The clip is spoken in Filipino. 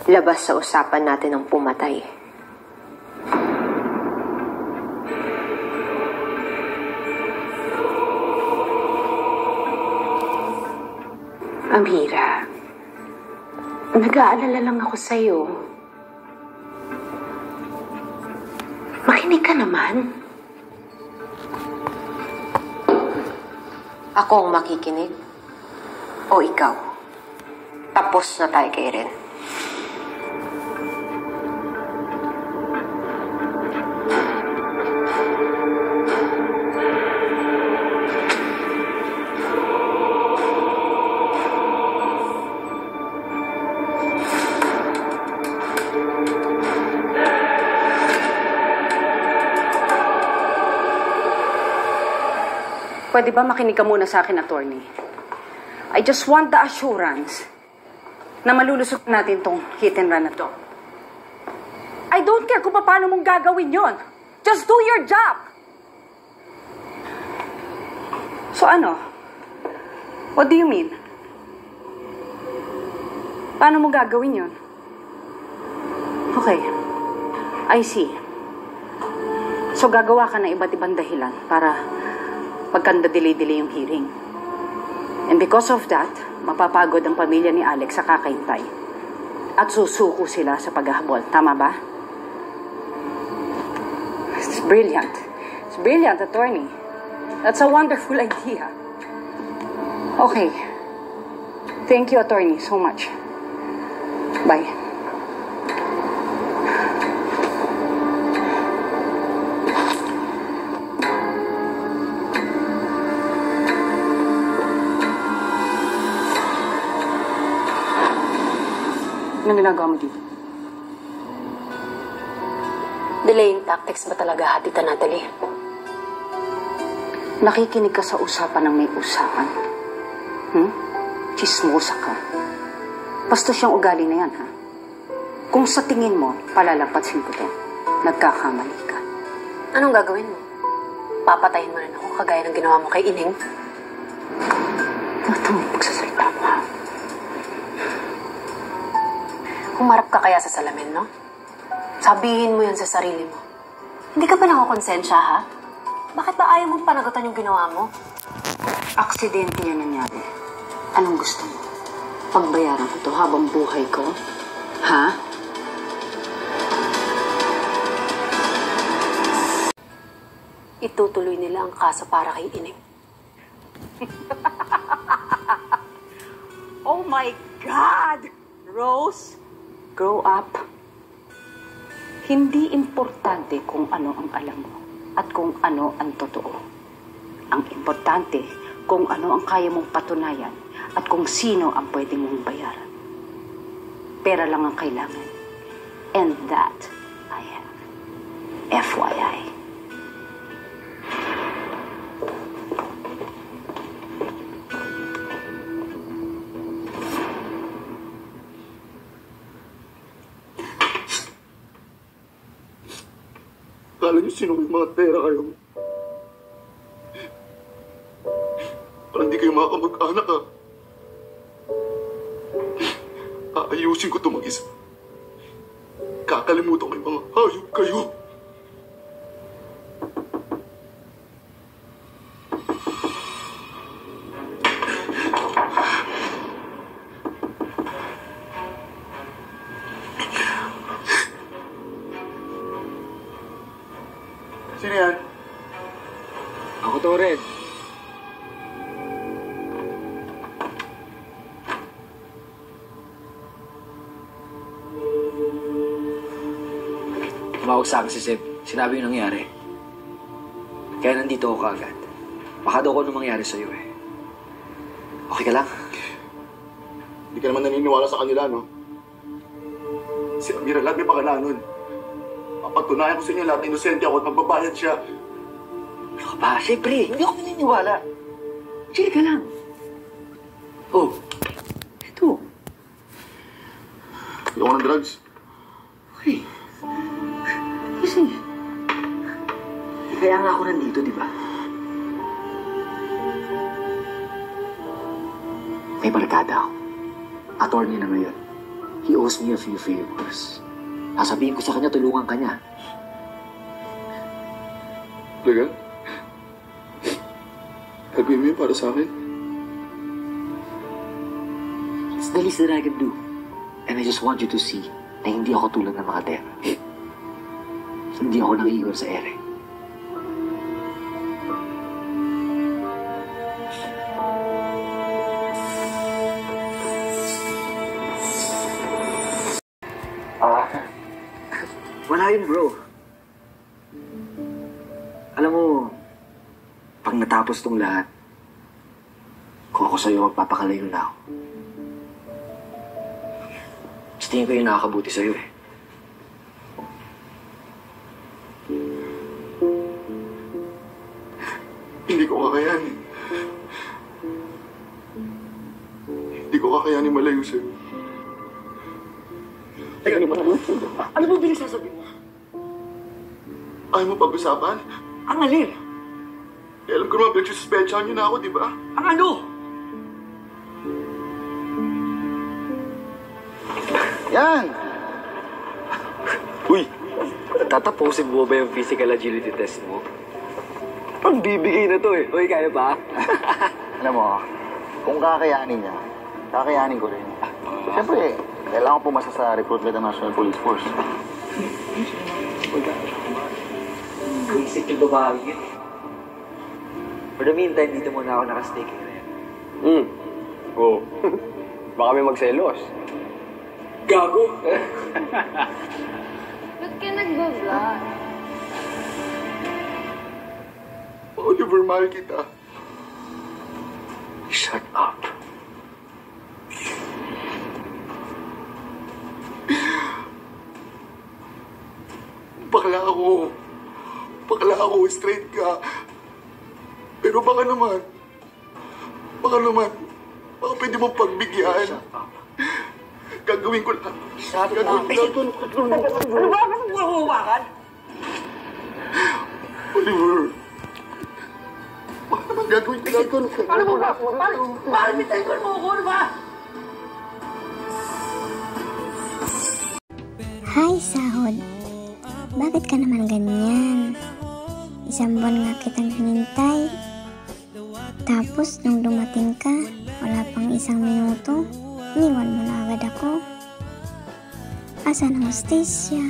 labas sa usapan natin ang pumatay. Amira, nag-aalala lang ako sa'yo. Makinig ka naman. Ako ang makikinig? O ikaw? Tapos na tayo kay Ren. Pwede ba makinig ka muna sa akin, attorney? I just want the assurance na malulusot natin tong hit and run na to. I don't care kung paano mong gagawin yon. Just do your job! So ano? What do you mean? Paano mo gagawin yon? Okay. I see. So gagawa ka ng iba't ibang dahilan para pagkanda-delay-delay yung hearing. And because of that, mapapagod ang pamilya ni Alex sa kakahintay. At susuko sila sa paghahabol. Tama ba? It's brilliant. It's brilliant, attorney. That's a wonderful idea. Okay. Thank you, attorney, so much. Bye. Anong ginagawa mo dito? Delaying tactics ba talaga, Hatita Natalie? Nakikinig ka sa usapan ng may usapan. Chismosa ka. Bastos yung ugali na yan, ha? Kung sa tingin mo, palalampasin ko to, nagkakamali ka. Anong gagawin mo? Papatayin mo rin ako kagaya ng ginawa mo kay Ining? Ito may pagsasalita mo, ha? Humarap ka kaya sa salamin, no? Sabihin mo yan sa sarili mo. Hindi ka ba nakakonsensya, ha? Bakit ba ayaw mong panagutan yung ginawa mo? Aksidente yan nangyari. Anong gusto mo? Pagbayaran ko to habang buhay ko? Ha? Itutuloy nila ang kaso para kay Ining. Oh my God! Rose! Grow up. Hindi importante kung ano ang alam mo at kung ano ang totoo. Ang importante kung ano ang kaya mong patunayan at kung sino ang pwede mong bayaran. Pera lang ang kailangan. And that I have. FYI. Akala niyo sino may mga pera kayo? Parang hindi kayo makakamag-anak, ha? Aayusin ko ito mag-isa. Kakalimutan ko yung mga hayop kayo. Sino yan? Ako to, Red. Tumawag sa akin si Seb. Sinabi yung nangyari. Kaya nandito ako kaagad. Baka daw ko anong mangyari sa'yo eh. Okay ka lang? Hindi ka naman naniniwala sa kanila, no? Si Amira, lahat may pakalanon. Papatunayan ko sa inyo lahat na inosente ako at magbabayad siya. Ano ka ba? Siyempre, hindi ako naniniwala. Chill ka lang. Oh, ito. Ayoko ng drugs. Okay. Kasi, kaya nga ako nandito, di ba? May barkada ako. Attorney na ngayon. He owes me a few favors. Sasabihin ko sa kanya, tulungan ka niya. Talaga? Gagawin mo yun para sa akin? It's the least that I can do. And I just want you to see na hindi ako tulad ng mga Tera. Hindi ako nangiiwan sa ere. Wala yun, bro. Alam mo, pag natapos tong lahat, kung ako sa'yo, magpapakalayo na ako. Sa tingin ko yung nakakabuti sa'yo eh. Hindi ko kakayanin. Hindi ko kakayanin malayo sa'yo. Teka naman, ano ba pinagsasabi mo? Ayaw mo pag-usapan? Ang alin? Eh, alam ko naman, pinagsuspetsahan niyo na ako, di ba? Ang ano? Yan! Uy, tatapusin mo ba yung physical agility test mo? Ang bibigay na to eh. Uy, kaya ba? Alam mo, kung kakayanin niya, kakayanin ko rin. Siyempre, kailangan ko pumasa sa recruitment ng National Police Force. Basic yung babae yun. For the meantime, dito muna ako nakastay kay Ren. Oo. Baka may magselos. Gago! Ba't ka nag-vlog? Oliver, mahal kita. Shut up. Bakla ako. Bakla ako, straight ka. Pero baka naman, baka pwede mong pagbigyan. Gagawin ko lang. Gagawin ko lang. Ano ba? Ano mo huwakan? Oliver. Baka naman gagawin ko lang. Ano mo ba? Paano mitay ko mo ako? Ano ba? Hi, Sahod. Bakit ka naman ganyan? Isang buwan nga kitang hinintay. Tapos, nung dumating ka, wala pang isang minuto, iniwan mo na agad ako. Asan ang hostesya?